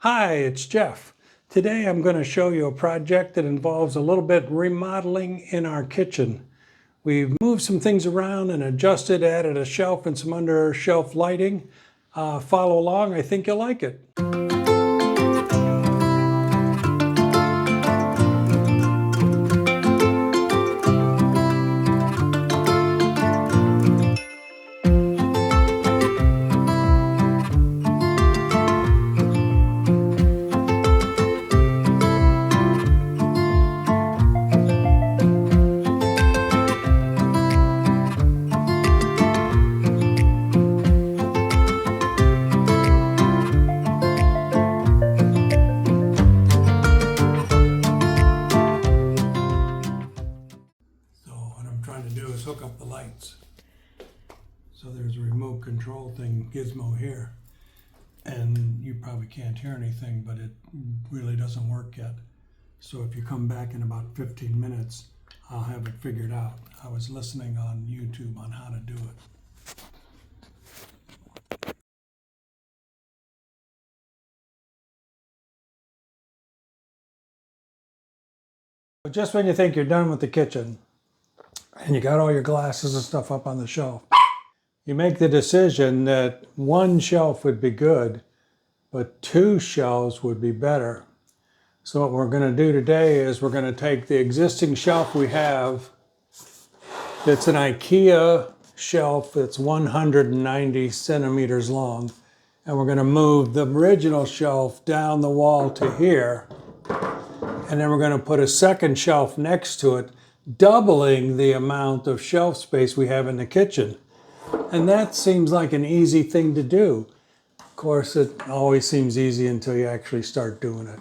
Hi, it's Jeff. Today I'm going to show you a project that involves a little bit remodeling in our kitchen. We've moved some things around and adjusted, added a shelf and some under shelf lighting. Follow along, I think you'll like it. Trying to do is hook up the lights. So there's a remote control thing, gizmo here, and you probably can't hear anything, but it really doesn't work yet. So if you come back in about 15 minutes, I'll have it figured out. I was listening on YouTube on how to do it. But just when you think you're done with the kitchen, and you got all your glasses and stuff up on the shelf, you make the decision that one shelf would be good, but two shelves would be better. So what we're going to do today is we're going to take the existing shelf we have. It's an IKEA shelf that's 190 centimeters long, and we're going to move the original shelf down the wall to here, and then we're going to put a second shelf next to it, doubling the amount of shelf space we have in the kitchen. And that seems like an easy thing to do. Of course, it always seems easy until you actually start doing it.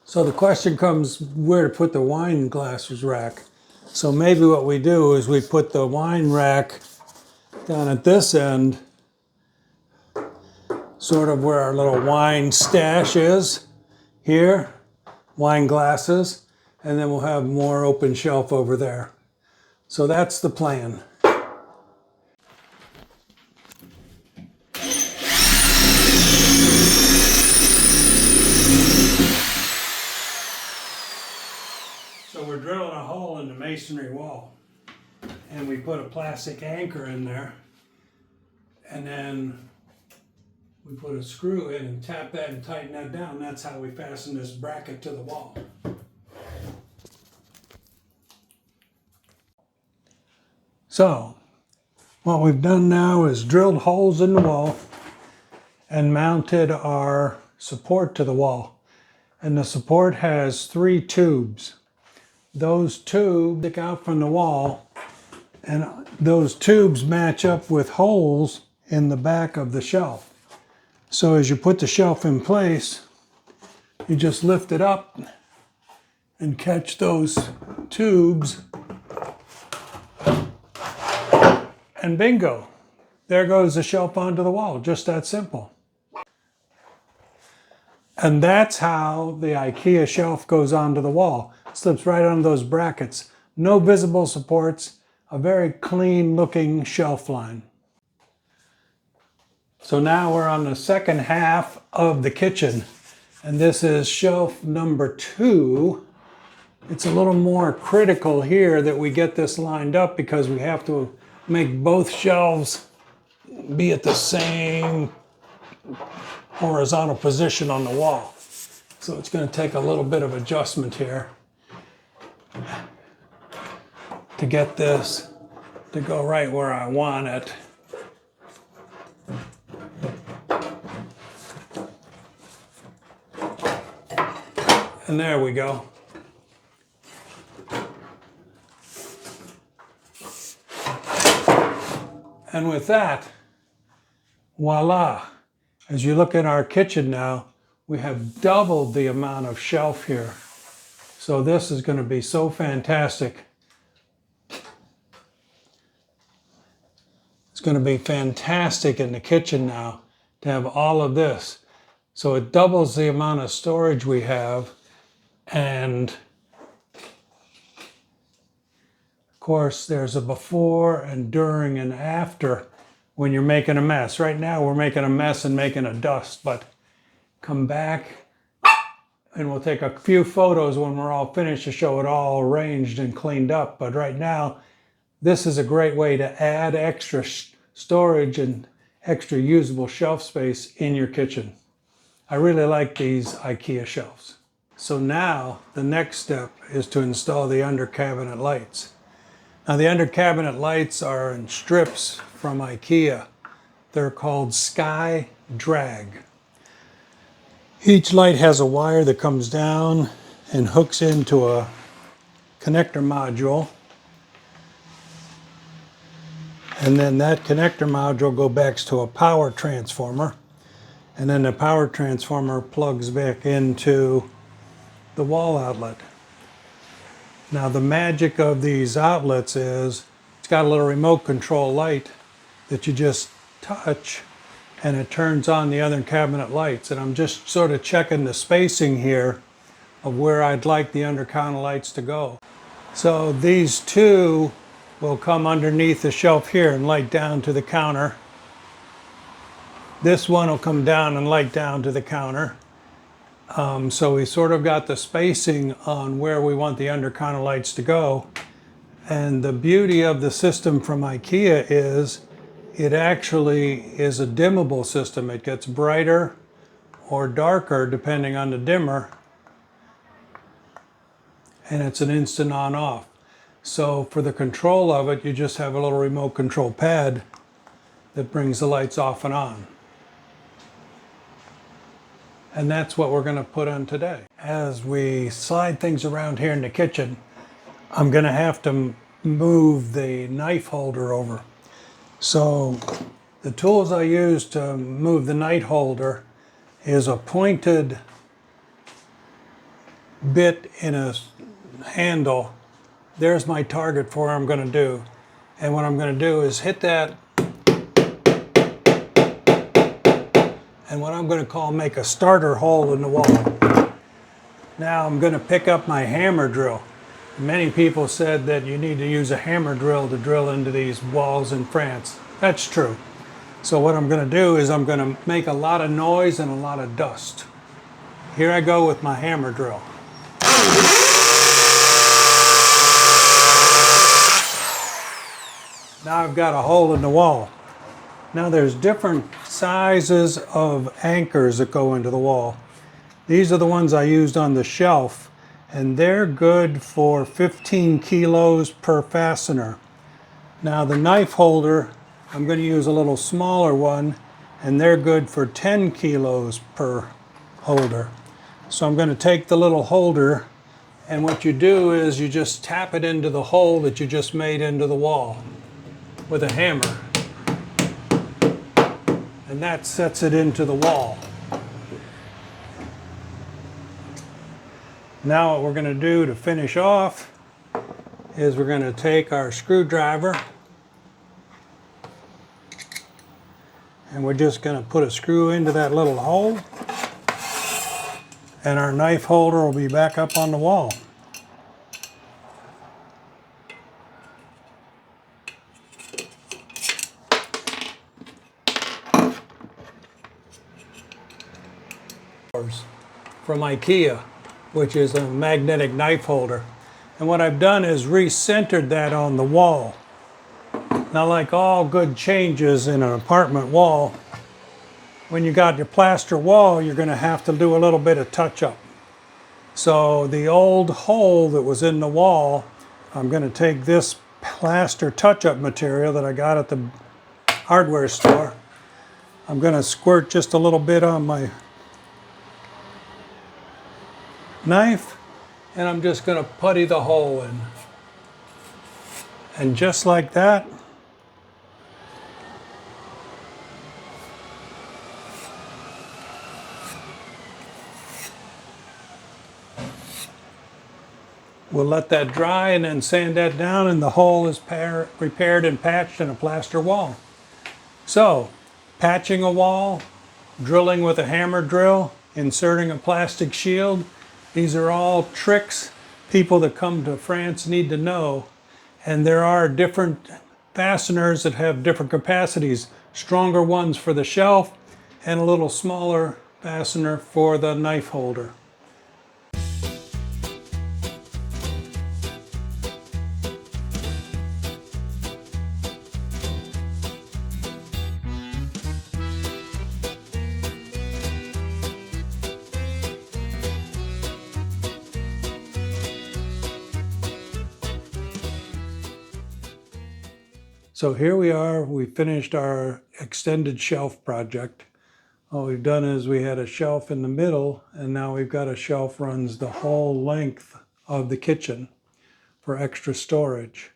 So the question comes where to put the wine glasses rack. So maybe what we do is we put the wine rack down at this end, sort of where our little wine stash is, here, wine glasses, and then we'll have more open shelf over there. So that's the plan. So we're drilling a hole in the masonry wall, and we put a plastic anchor in there, and then we put a screw in and tap that and tighten that down. That's how we fasten this bracket to the wall. So what we've done now is drilled holes in the wall and mounted our support to the wall. And the support has 3 tubes. Those tubes stick out from the wall, and those tubes match up with holes in the back of the shelf. So as you put the shelf in place, you just lift it up and catch those tubes, and bingo, there goes the shelf onto the wall. Just that simple. And that's how the IKEA shelf goes onto the wall. It slips right on those brackets. No visible supports, a very clean looking shelf line. So now we're on the second half of the kitchen, and this is shelf number 2. It's a little more critical here that we get this lined up because we have to make both shelves be at the same horizontal position on the wall. So it's going to take a little bit of adjustment here to get this to go right where I want it. And there we go. And with that, voila. As you look in our kitchen now, we have doubled the amount of shelf here. So this is going to be so fantastic. It's going to be fantastic in the kitchen now to have all of this. So it doubles the amount of storage we have, and of course there's a before and during and after when you're making a mess. Right now we're making a mess and making a dust, but come back and we'll take a few photos when we're all finished to show it all arranged and cleaned up. But right now, this is a great way to add extra storage and extra usable shelf space in your kitchen. I really like these IKEA shelves. So now the next step is to install the under cabinet lights. Now the under cabinet lights are in strips from IKEA. They're called Sky Drag. Each light has a wire that comes down and hooks into a connector module. And then that connector module goes back to a power transformer. And then the power transformer plugs back into the wall outlet. Now the magic of these outlets is it's got a little remote control light that you just touch and it turns on the other cabinet lights. And I'm just sort of checking the spacing here of where I'd like the under counter lights to go. So these two will come underneath the shelf here and light down to the counter. This one will come down and light down to the counter. So we sort of got the spacing on where we want the under counter lights to go. And the beauty of the system from IKEA is it actually is a dimmable system. It gets brighter or darker depending on the dimmer. And it's an instant on off. So for the control of it, you just have a little remote control pad that brings the lights off and on. And that's what we're going to put on today. As we slide things around here in the kitchen, I'm going to have to move the knife holder over. So the tools I use to move the knife holder is a pointed bit in a handle. There's my target for what I'm going to do. And what I'm going to do is hit that, and what I'm going to call make a starter hole in the wall. Now I'm going to pick up my hammer drill. Many people said that you need to use a hammer drill to drill into these walls in France. That's true. So what I'm going to do is I'm going to make a lot of noise and a lot of dust. Here I go with my hammer drill. Now I've got a hole in the wall. Now there's different sizes of anchors that go into the wall. These are the ones I used on the shelf, and they're good for 15 kilos per fastener. Now the knife holder, I'm going to use a little smaller one, and they're good for 10 kilos per holder. So I'm going to take the little holder, and what you do is you just tap it into the hole that you just made into the wall with a hammer. And that sets it into the wall. Now what we're going to do to finish off is we're going to take our screwdriver and we're just going to put a screw into that little hole, and our knife holder will be back up on the wall. From IKEA, which is a magnetic knife holder. And what I've done is recentered that on the wall. Now, like all good changes in an apartment wall, when you got your plaster wall, you're going to have to do a little bit of touch-up. So the old hole that was in the wall, I'm going to take this plaster touch-up material that I got at the hardware store. I'm going to squirt just a little bit on my knife, and I'm just going to putty the hole in. And just like that, we'll let that dry and then sand that down, and the hole is repaired and patched in a plaster wall. So, patching a wall, drilling with a hammer drill, inserting a plastic shield, these are all tricks people that come to France need to know. And there are different fasteners that have different capacities, stronger ones for the shelf and a little smaller fastener for the knife holder. So here we are, we finished our extended shelf project. All we've done is we had a shelf in the middle, and now we've got a shelf runs the whole length of the kitchen for extra storage.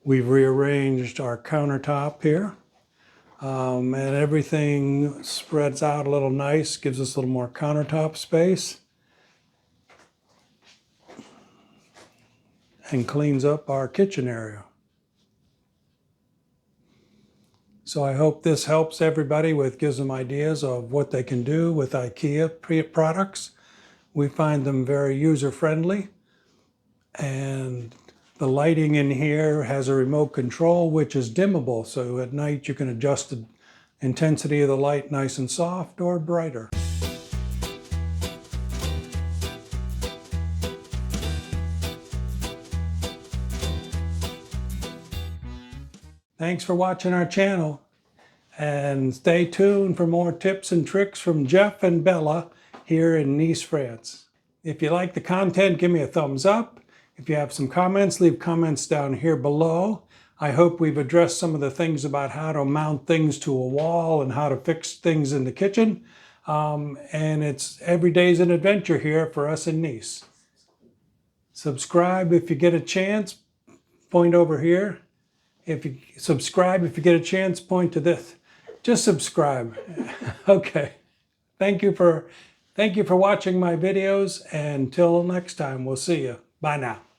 We've rearranged our countertop here, and everything spreads out a little nice, gives us a little more countertop space, and cleans up our kitchen area. So I hope this helps everybody gives them ideas of what they can do with IKEA products. We find them very user-friendly, and the lighting in here has a remote control which is dimmable, so at night you can adjust the intensity of the light nice and soft or brighter. Thanks for watching our channel, and stay tuned for more tips and tricks from Jeff and Bella here in Nice, France. If you like the content, give me a thumbs up. If you have some comments, leave comments down here below. I hope we've addressed some of the things about how to mount things to a wall and how to fix things in the kitchen. And it's every day's an adventure here for us in Nice. Subscribe if you get a chance. Point over here. If you subscribe, if you get a chance, point to this. Just subscribe. Okay. Thank you for watching my videos, and until next time, we'll see you. Bye now.